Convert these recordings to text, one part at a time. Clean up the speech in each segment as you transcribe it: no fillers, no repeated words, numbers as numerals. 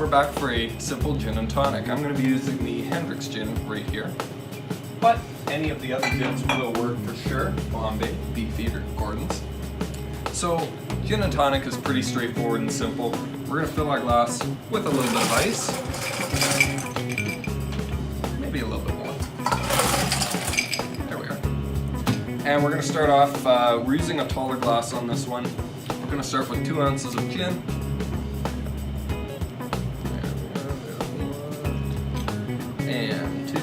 back for a simple gin and tonic. I'm going to be using the Hendrick's gin right here, but any of the other gins will work for sure. Bombay, Beefeater, Gordon's. So gin and tonic is pretty straightforward and simple. We're going to fill our glass with a little bit of ice, maybe a little bit more. There we are. And we're going to start off, we're using a taller glass on this one. We're going to start with 2 ounces of gin. And 2.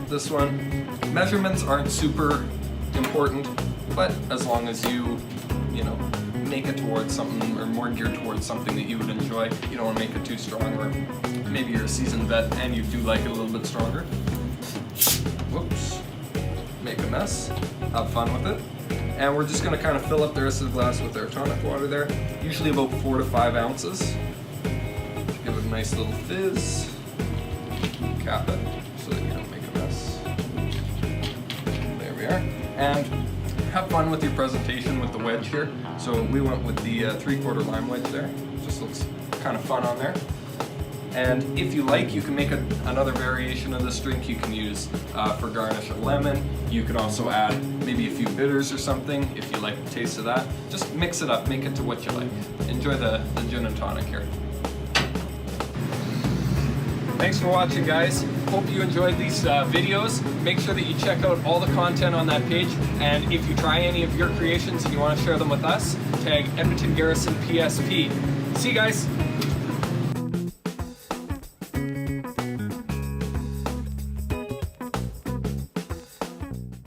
This one, measurements aren't super important, but as long as you know, make it towards something, or more geared towards something that you would enjoy. You don't want to make it too strong, or maybe you're a seasoned vet and you do like it a little bit stronger. Whoops. Make a mess. Have fun with it. And we're just going to kind of fill up the rest of the glass with our tonic water there. Usually about 4 to 5 ounces. Give it a nice little fizz. Cap it so that you don't make a mess. There we are. And have fun with your presentation with the wedge here. So we went with the 3/4 lime wedge there. Just looks kind of fun on there. And if you like, you can make another variation of this drink. You can use for garnish a lemon. You can also add maybe a few bitters or something if you like the taste of that. Just mix it up, make it to what you like. Enjoy the gin and tonic here. Thanks for watching, guys. Hope you enjoyed these videos. Make sure that you check out all the content on that page. And if you try any of your creations and you want to share them with us, tag Edmonton Garrison PSP. See you guys.